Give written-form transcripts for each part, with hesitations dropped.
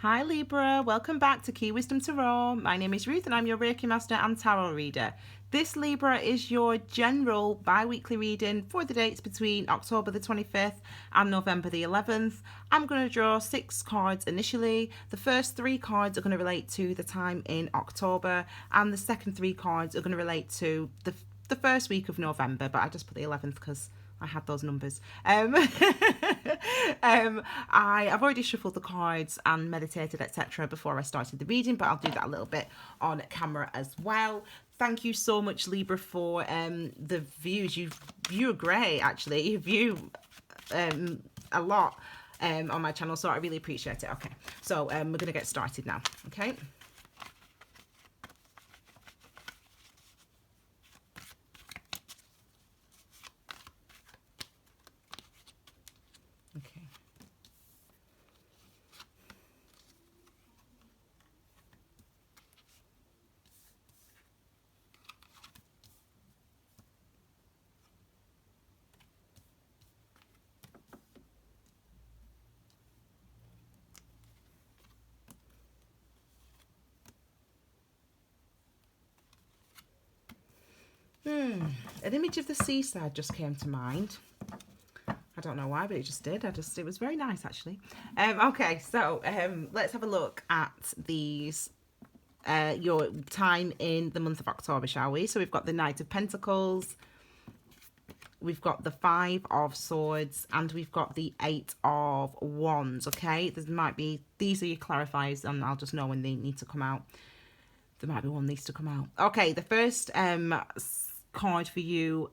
Hi Libra, welcome back to Key Wisdom Tarot. My name is Ruth and I'm your Reiki Master and Tarot Reader. This Libra is your general bi-weekly reading for the dates between October the 25th and November the 11th. I'm going to draw 6 cards initially. The first 3 cards are going to relate to the time in October and the second 3 cards are going to relate to the first week of November, but I just put the 11th because I had those numbers. I've already shuffled the cards and meditated, etc. before I started the reading, but I'll do that a little bit on camera as well. Thank you so much, Libra, for the views. You are great, actually. You view a lot on my channel, so I really appreciate it. Okay, so we're going to get started now, okay? Okay. An image of the seaside just came to mind. I don't know why, but it just did. It was very nice, actually. Okay, so let's have a look at these, your time in the month of October, shall we? So we've got the Knight of Pentacles, we've got the 5 of Swords, and we've got the 8 of Wands, okay? These are your clarifiers, and I'll just know when they need to come out. There might be one needs to come out. Okay, the first card for you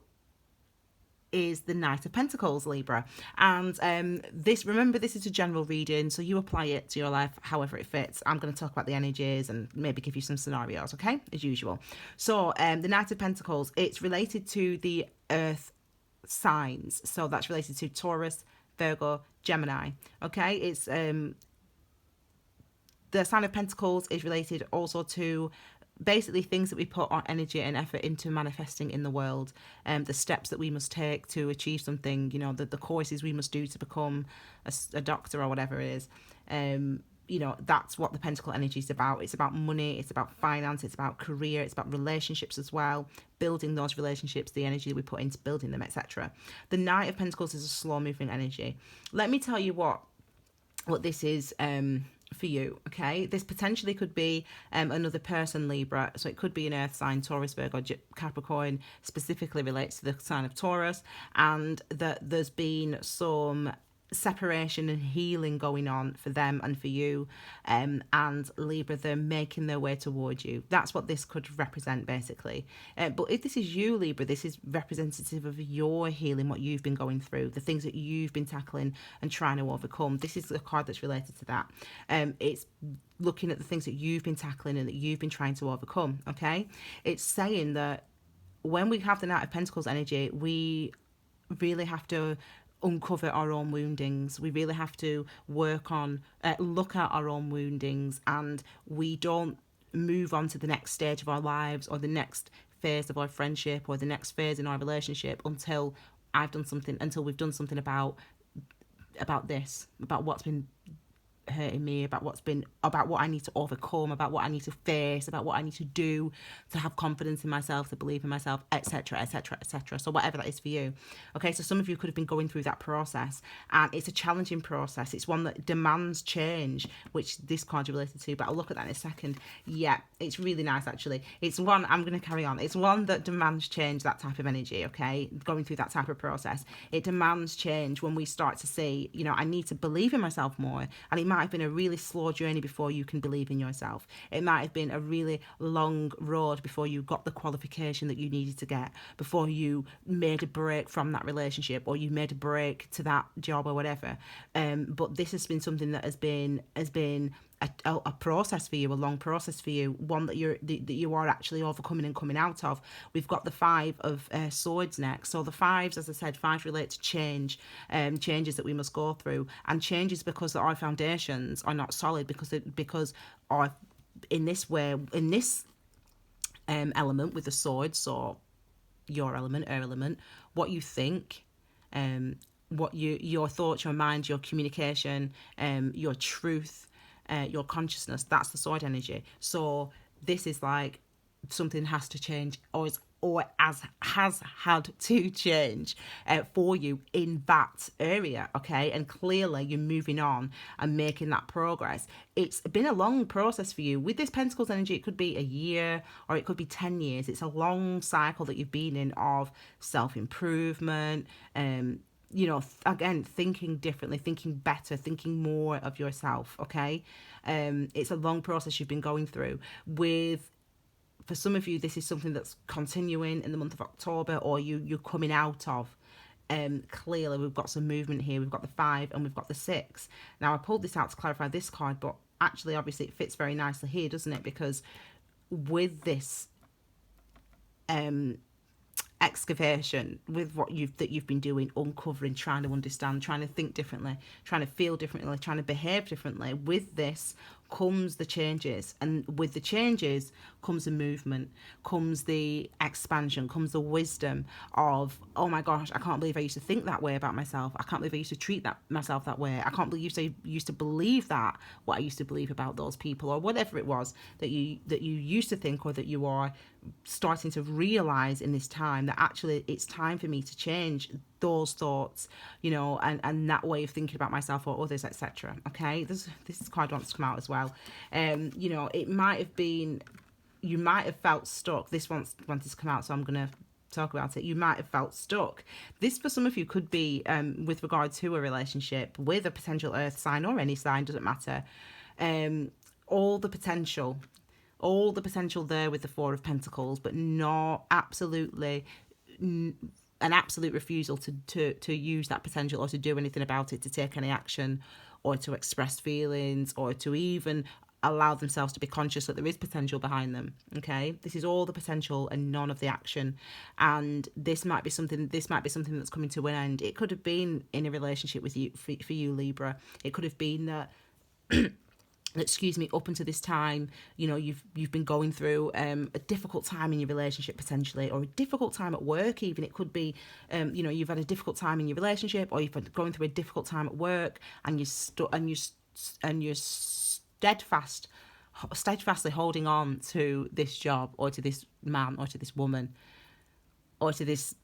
is the Knight of Pentacles, Libra, and remember, this is a general reading, so you apply it to your life however it fits. I'm going to talk about the energies and maybe give you some scenarios, okay, as usual. So the Knight of Pentacles, it's related to the earth signs, so that's related to Taurus, Virgo, Gemini, okay? It's the sign of Pentacles is related also to basically things that we put our energy and effort into manifesting in the world, the steps that we must take to achieve something, you know, the courses we must do to become a doctor or whatever it is. You know, that's what the Pentacle energy is about. It's about money, it's about finance, it's about career, it's about relationships as well, building those relationships, the energy that we put into building them, etc. The Knight of Pentacles is a slow moving energy. Let me tell you what this is for you, okay? This potentially could be another person, Libra, so it could be an earth sign, Taurus, Virgo, Capricorn, specifically relates to the sign of Taurus, and that there's been some separation and healing going on for them and for you, and Libra, they're making their way towards you. That's what this could represent, basically. But if this is you, Libra, this is representative of your healing, what you've been going through, the things that you've been tackling and trying to overcome. This is a card that's related to that. It's looking at the things that you've been tackling and that you've been trying to overcome, okay? It's saying that when we have the Knight of Pentacles energy, we really have to uncover our own woundings. We really have to work on, look at our own woundings, and we don't move on to the next stage of our lives or the next phase of our friendship or the next phase in our relationship until we've done something about this, about what's been hurting me, about what I need to overcome, about what I need to face, about what I need to do to have confidence in myself, to believe in myself, etc, etc, etc. So whatever that is for you, okay? So some of you could have been going through that process, and it's a challenging process. It's one that demands change, which this card is related to, but I'll look at that in a second. Yeah, it's really nice, actually. It's one, I'm going to carry on, it's one that demands change, that type of energy, okay? Going through that type of process, it demands change when we start to say, you know, I need to believe in myself more, and it might have been a really slow journey before you can believe in yourself. It might have been a really long road before you got the qualification that you needed to get, before you made a break from that relationship or you made a break to that job or whatever. But this has been something that has been a process for you, a long process for you, one that you are actually overcoming and coming out of. We've got the 5 of Swords next. So the 5s, as I said, 5 relate to change, changes that we must go through, and changes because our foundations are not solid, because our in this element with the swords, so your element, her element, what you think, what your thoughts, your mind, your communication, your truth, your consciousness. That's the sword energy. So this is like something has to change, or as has had to change for you in that area, okay? And clearly you're moving on and making that progress. It's been a long process for you. With this Pentacles energy, it could be a year or it could be 10 years. It's a long cycle that you've been in of self-improvement, you know, again, thinking differently, thinking better, thinking more of yourself, okay? It's a long process you've been going through. For some of you, this is something that's continuing in the month of October, or you're coming out of. Clearly, we've got some movement here. We've got the 5 and we've got the 6. Now, I pulled this out to clarify this card, but actually, obviously, it fits very nicely here, doesn't it? Because with this excavation, with what you've been doing, uncovering, trying to understand, trying to think differently, trying to feel differently, trying to behave differently, with this comes the changes, and with the changes comes the movement, comes the expansion, comes the wisdom of, oh my gosh, I can't believe I used to think that way about myself. I can't believe I used to treat myself that way. I can't believe I used to believe that, what I used to believe about those people, or whatever it was that you used to think, or that you are starting to realize in this time, that actually it's time for me to change those thoughts, you know, and that way of thinking about myself or others, etc. Okay, this card wants to come out as well. You know, it might have been, you might have felt stuck. This wants to come out, so I'm gonna talk about it. You might have felt stuck. This, for some of you, could be with regard to a relationship with a potential earth sign, or any sign, doesn't matter. All the potential there with the 4 of Pentacles, but not absolutely an absolute refusal to use that potential, or to do anything about it, to take any action, or to express feelings, or to even allow themselves to be conscious that there is potential behind them. Okay, this is all the potential and none of the action. And this might be something that's coming to an end. It could have been in a relationship with you, for you, Libra. It could have been that excuse me, up until this time, you know, you've been going through a difficult time in your relationship, potentially, or a difficult time at work even. It could be, you know, you've had a difficult time in your relationship, or you've been going through a difficult time at work, and you're steadfastly holding on to this job, or to this man, or to this woman, or to this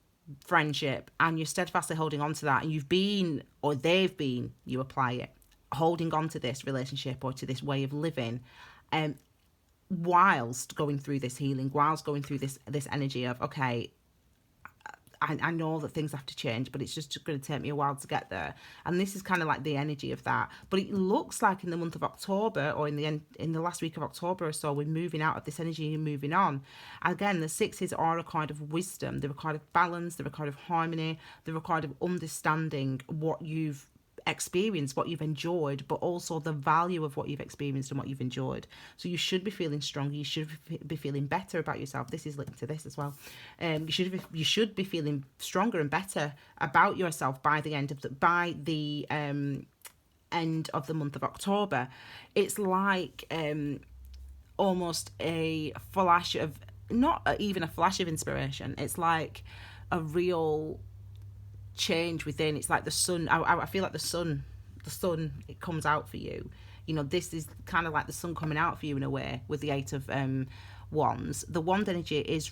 friendship, and you're steadfastly holding on to that, and you've been, or they've been, you apply it, holding on to this relationship or to this way of living, whilst going through this healing, whilst going through this energy of, okay, I know that things have to change, but it's just going to take me a while to get there. And this is kind of like the energy of that. But it looks like in the month of October, or in the last week of October or so, we're moving out of this energy and moving on. Again, the 6s are a card of wisdom. They're a card of balance. They're a card of harmony. They're a card of understanding what you've experienced, what you've enjoyed, but also the value of what you've experienced and what you've enjoyed. So you should be feeling stronger. You should be feeling better about yourself. This is linked to this as well. You should be feeling stronger and better about yourself by the end of the end of the month of October. It's like almost a flash of, not even a flash of inspiration. It's like a real change within. It's like the sun. I feel like the sun, it comes out for you. You know, this is kind of like the sun coming out for you in a way, with the 8 of Wands. The Wand energy is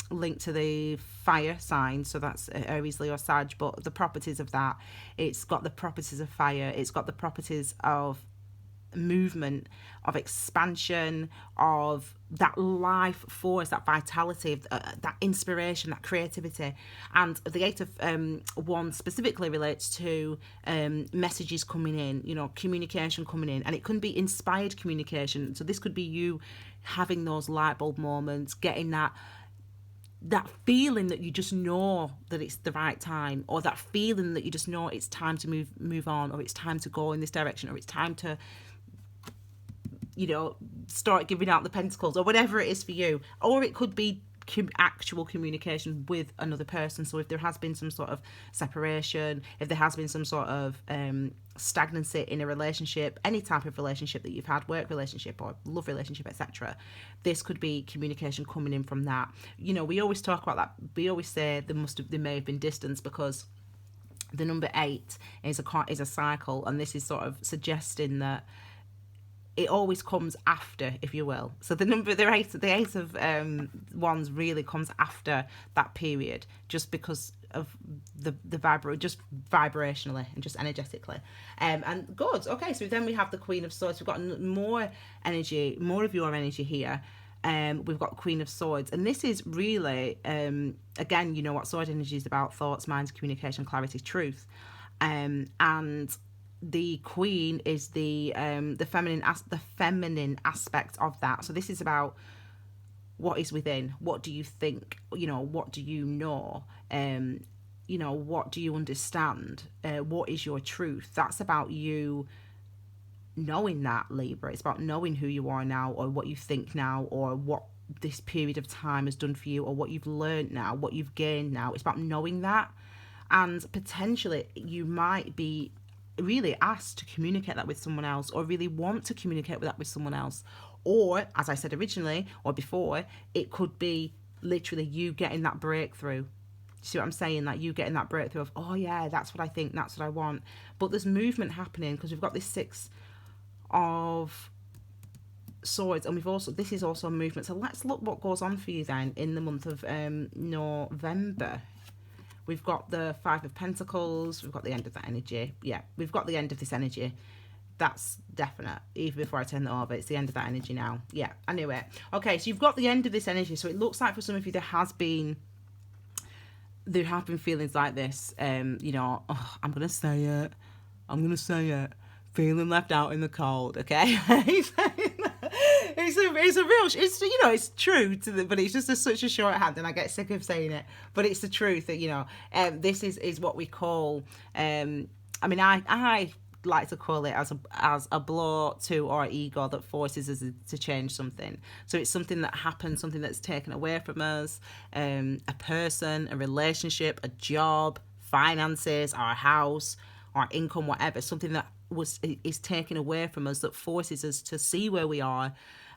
linked to the fire sign, so that's Aries, Leo, Sag, but the properties of that, it's got the properties of fire, it's got the properties of movement, of expansion, of that life force, that vitality, that inspiration, that creativity. And the 8 of Wands specifically relates to messages coming in, you know, communication coming in, and it can be inspired communication. So this could be you having those light bulb moments, getting that feeling that you just know that it's the right time, or that feeling that you just know it's time to move on, or it's time to go in this direction, or it's time to, you know, start giving out the pentacles, or whatever it is for you. Or it could be actual communication with another person. So if there has been some sort of separation, if there has been some sort of stagnancy in a relationship, any type of relationship that you've had, work relationship or love relationship, etc., this could be communication coming in from that. You know, we always talk about that. We always say there may have been distance, because the number 8 is a cycle, and this is sort of suggesting that it always comes after, if you will. So the ace of wands really comes after that period, just because of the just vibrationally and just energetically. And good. Okay, so then we have the Queen of Swords. We've got more energy, more of your energy here. We've got Queen of Swords, and this is really again, you know what sword energy is about: thoughts, minds, communication, clarity, truth. And the Queen is the feminine aspect of that. So this is about what is within. What do you think? You know, what do you know? You know, what do you understand? What is your truth? That's about you knowing that, Libra. It's about knowing who you are now, or what you think now, or what this period of time has done for you, or what you've learned now, what you've gained now. It's about knowing that. And potentially you might be really asked to communicate that with someone else, or really want to communicate that with someone else. Or, as I said originally or before, it could be literally you getting that breakthrough. See what I'm saying? Like you getting that breakthrough of, oh yeah, that's what I think, that's what I want. But there's movement happening, because we've got this 6 of Swords, and this is also a movement. So let's look what goes on for you then in the month of November. We've got the 5 of Pentacles. We've got the end of that energy. Yeah, we've got the end of this energy. That's definite. Even before I turn that over, it's the end of that energy now. Yeah, I knew it. Okay, so you've got the end of this energy. So it looks like for some of you there have been feelings like this. You know, oh, I'm gonna say it. Feeling left out in the cold. Okay. It's true but it's just such a shorthand, and I get sick of saying it, but it's the truth that, you know, this is what we call, I like to call it as a blow to our ego that forces us to change something. So it's something that happens, something that's taken away from us, a person, a relationship, a job, finances, our house, our income, whatever, something that is taken away from us, that forces us to see where we are,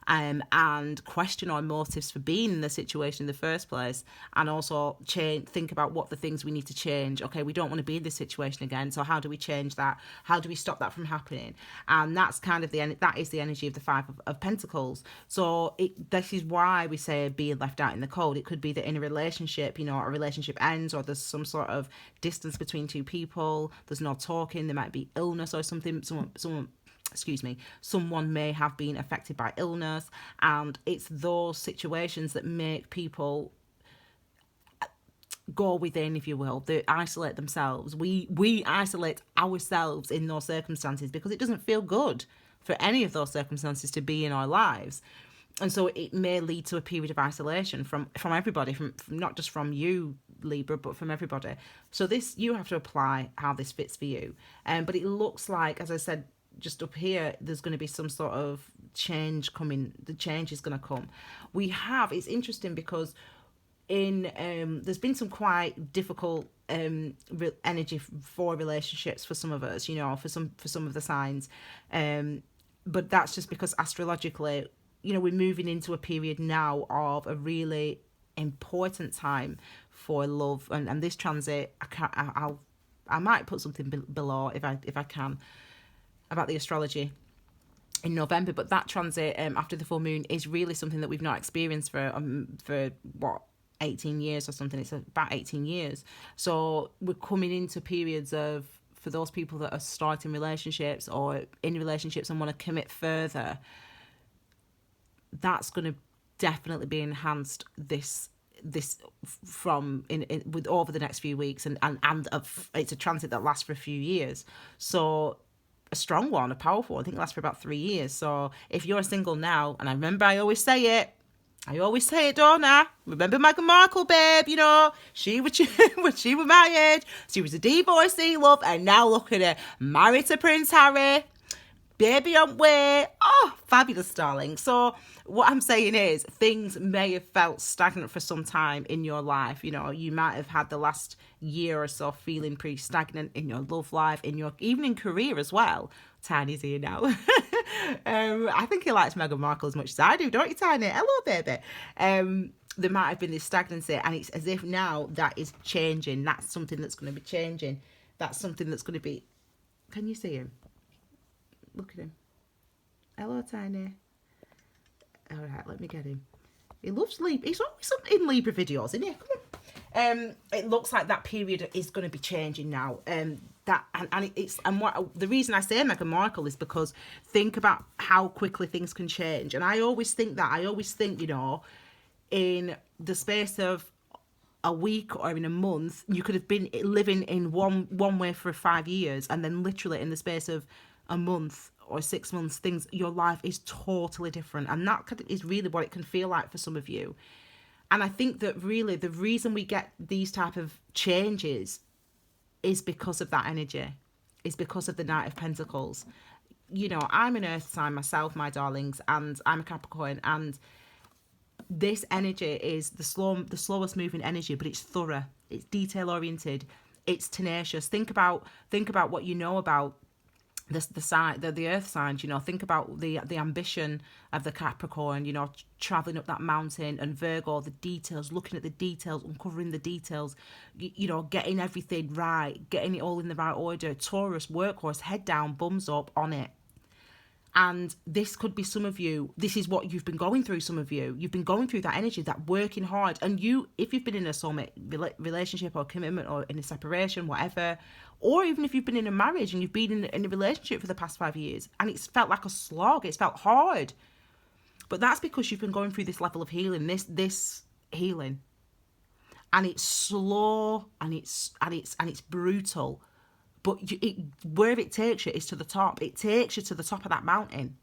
and question our motives for being in the situation in the first place, and also think about what the things we need to change. Okay, we don't want to be in this situation again, so how do we change that? How do we stop that from happening? And that's kind of that is the energy of the 5 of Pentacles. So this is why we say being left out in the cold. It could be that in a relationship, you know, a relationship ends, or there's some sort of distance between two people, there's no talking, there might be illness or something, someone may have been affected by illness, and it's those situations that make people go within, if you will. They isolate themselves. We isolate ourselves in those circumstances, because it doesn't feel good for any of those circumstances to be in our lives. And so it may lead to a period of isolation from everybody, from not just from you, Libra, but from everybody. So this, you have to apply how this fits for you. But it looks like, as I said just up here, there's going to be some sort of change coming. The change is going to come. It's interesting because there's been some quite difficult energy for relationships for some of us, you know, for some of the signs. But that's just because astrologically, you know, we're moving into a period now of a really important time for love, and this transit, I might put something below if I can, about the astrology in November. But that transit after the full moon is really something that we've not experienced for what, 18 years or something. It's about 18 years. So we're coming into periods of, for those people that are starting relationships or in relationships and want to commit further, that's going to definitely be enhanced this with over the next few weeks, and it's a transit that lasts for a few years. So a strong one, a powerful one. I think it lasts for about 3 years. So if you're single now, and I always say it, don't I? Remember Meghan Markle, babe, you know, when she was married, she was a divorcee, love, and now look at her, married to Prince Harry, baby on way. Oh, fabulous, darling. So what I'm saying is, things may have felt stagnant for some time in your life. You know, you might have had the last year or so feeling pretty stagnant in your love life, even in career as well. Tiny's here now. I think he likes Meghan Markle as much as I do, don't you, Tiny? Hello, baby. There might have been this stagnancy, and it's as if now that is changing. That's something that's going to be changing. That's something that's going to be... Can you see him? Look at him. Hello, Tiny. All right, let me get him. He loves Libra. He's always in Libra videos, isn't he? Come on. It looks like that period is going to be changing now. The reason I say Meghan Markle is because think about how quickly things can change. And I always think, you know, in the space of a week or in a month, you could have been living in one way for 5 years, and then literally in the space of a month or 6 months, your life is totally different. And that is really what it can feel like for some of you. And I think that really the reason we get these type of changes is because of that energy, is because of the Knight of Pentacles. You know, I'm an earth sign myself, my darlings, and I'm a Capricorn, and this energy is the slowest moving energy, but it's thorough, it's detail oriented, it's tenacious. Think about what you know about the earth signs. You know, think about the ambition of the Capricorn, you know, traveling up that mountain, and Virgo, the details, looking at the details, uncovering the details, you know, getting everything right, getting it all in the right order. Taurus, workhorse, head down, bums up, on it. And this could be some of you, this is what you've been going through. Some of you've been going through that energy, that working hard. And if you've been in a soulmate relationship or commitment, or in a separation, whatever, or even if you've been in a marriage and you've been in a relationship for the past 5 years and it's felt like a slog, it's felt hard. But that's because you've been going through this level of healing, this healing. And it's slow and it's brutal. But where it takes you is to the top. It takes you to the top of that mountain.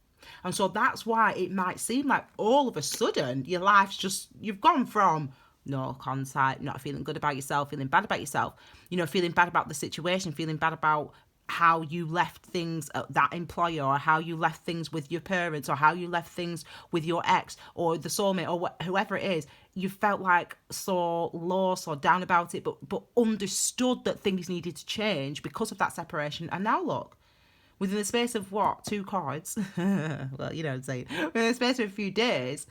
And so that's why it might seem like all of a sudden your life's just, you've gone from no contact, not feeling good about yourself, feeling bad about yourself, you know, feeling bad about the situation, feeling bad about how you left things at that employer, or how you left things with your parents, or how you left things with your ex or the soulmate, or whoever it is. You felt like so lost or down about it, but understood that things needed to change because of that separation. And now look, within the space of what, 2 cards, well, you know what I'm saying, within the space of a few days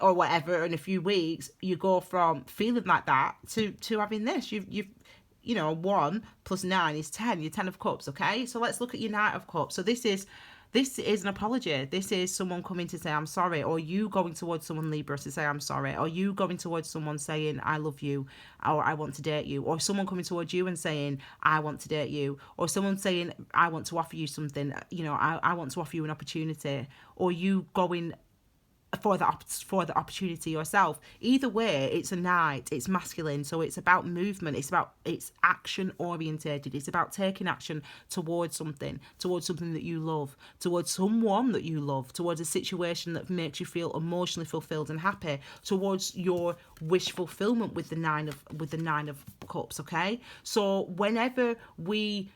or whatever, in a few weeks, you go from feeling like that to having this. You've you know, 1 + 9 is 10. You're 10 of Cups, okay? So let's look at your Knight of Cups. So this is an apology. This is someone coming to say, I'm sorry, or you going towards someone, Libra, to say, I'm sorry, or you going towards someone saying, I love you, or I want to date you, or someone coming towards you and saying, I want to date you, or someone saying, I want to offer you something, you know, I want to offer you an opportunity, or you going for the opportunity yourself. Either way, it's a Knight, it's masculine, so it's about movement, it's action orientated, it's about taking action towards something that you love, towards someone that you love, towards a situation that makes you feel emotionally fulfilled and happy, towards your wish fulfillment with the nine of Cups. Okay, so whenever we,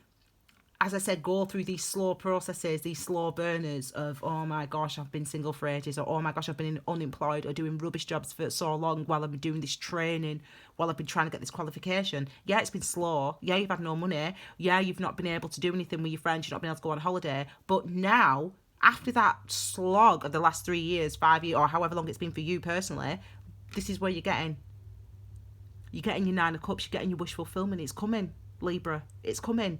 as I said, go through these slow processes, these slow burners of, oh my gosh, I've been single for ages, or oh my gosh, I've been unemployed or doing rubbish jobs for so long while I've been doing this training, while I've been trying to get this qualification. Yeah, it's been slow. Yeah, you've had no money. Yeah, you've not been able to do anything with your friends. You've not been able to go on holiday. But now, after that slog of the last 3 years, 5 years, or however long it's been for you personally, this is where you're getting. You're getting your 9 of Cups. You're getting your wish fulfillment. It's coming, Libra. It's coming.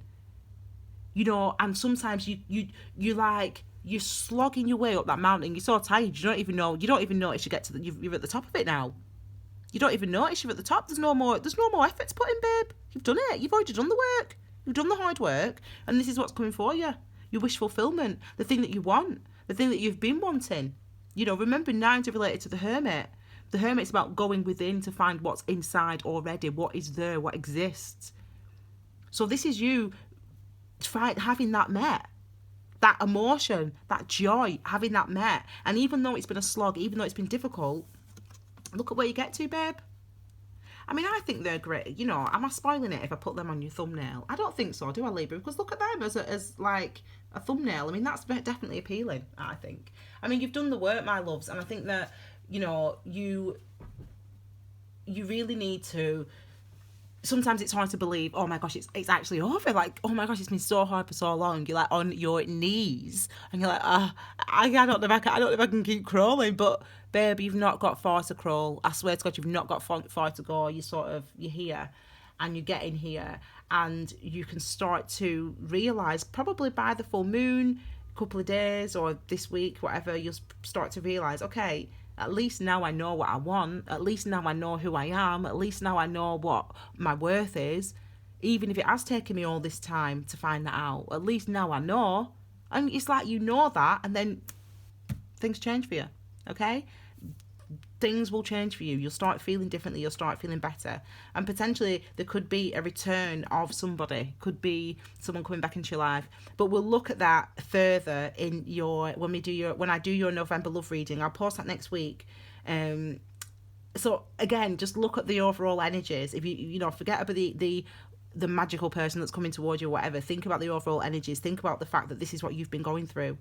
You know, and sometimes you're slogging your way up that mountain. You're so tired, you don't even notice you get to you're at the top of it now. You don't even notice you're at the top. There's no more effort to put in, babe. You've done it. You've already done the work. You've done the hard work, and this is what's coming for you. Your wish fulfillment, the thing that you want, the thing that you've been wanting. You know, remember, 9s are related to the Hermit. The Hermit's about going within to find what's inside already, what is there, what exists. So this is you having that met, that emotion, that joy, having that met. And even though it's been a slog, even though it's been difficult, look at where you get to, babe. I mean, I think they're great. You know, am I spoiling it if I put them on your thumbnail? I don't think so, do I, Libra? Because look at them as like a thumbnail. I mean, that's definitely appealing, I think. I mean, you've done the work, my loves, and I think that, you know, you really need to. Sometimes it's hard to believe, oh my gosh, it's actually over. Like, oh my gosh, it's been so hard for so long. You're like on your knees and you're like, I don't know if I can keep crawling. But babe, you've not got far to crawl. I swear to God, you've not got far to go. You're here and you're getting here, and you can start to realise probably by the full moon, couple of days or this week, whatever, you'll start to realize, okay, at least now I know what I want. At least now I know who I am. At least now I know what my worth is. Even if it has taken me all this time to find that out, at least now I know. And it's like you know that, and then things change for you, okay? Things will change for you. You'll start feeling differently. You'll start feeling better. And potentially there could be a return of somebody. Could be someone coming back into your life. But we'll look at that further in your, when I do your November love reading. I'll post that next week. So again, just look at the overall energies. If you know, forget about the magical person that's coming towards you or whatever. Think about the overall energies. Think about the fact that this is what you've been going through.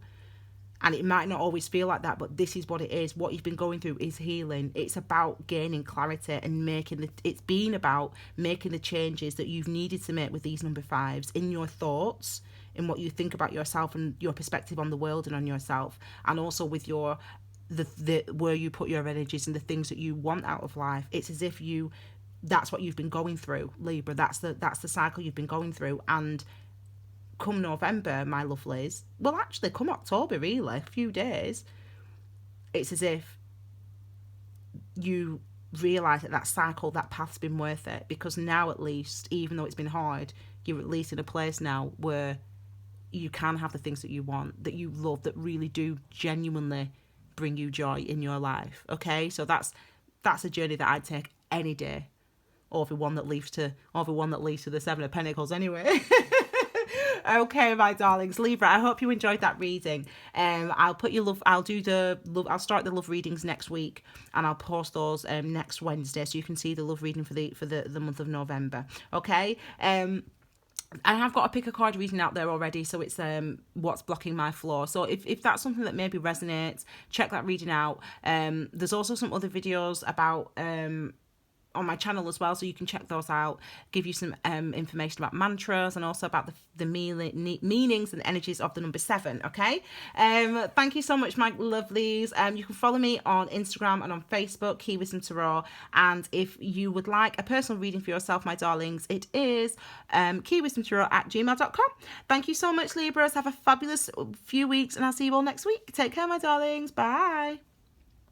And it might not always feel like that, but this is what it is. What you've been going through is healing. It's about gaining clarity and it's been about making the changes that you've needed to make with these number 5s in your thoughts, in what you think about yourself and your perspective on the world and on yourself, and also with your where you put your energies and the things that you want out of life. It's as if that's what you've been going through, Libra. That's the cycle you've been going through. And come November, my lovelies, well, actually come October, really, a few days, it's as if you realise that cycle, that path's been worth it, because now at least, even though it's been hard, you're at least in a place now where you can have the things that you want, that you love, that really do genuinely bring you joy in your life, okay? So that's a journey that I'd take any day over one that leads to the 7 of Pentacles anyway. Okay, my darlings, Libra, I hope you enjoyed that reading. I'll start the love readings next week, and I'll post those next Wednesday, so you can see the love reading for the month of November. Okay. I have got a pick a card reading out there already, so it's what's blocking my flow. So if that's something that maybe resonates, check that reading out. There's also some other videos about on my channel as well, so you can check those out, give you some information about mantras and also about the meanings and energies of the number 7, okay? Thank you so much, my lovelies. You can follow me on Instagram and on Facebook, Key Wisdom Tarot, and if you would like a personal reading for yourself, my darlings, it is keywisdomtarot@gmail.com. Thank you so much, Libras. Have a fabulous few weeks, and I'll see you all next week. Take care, my darlings. Bye.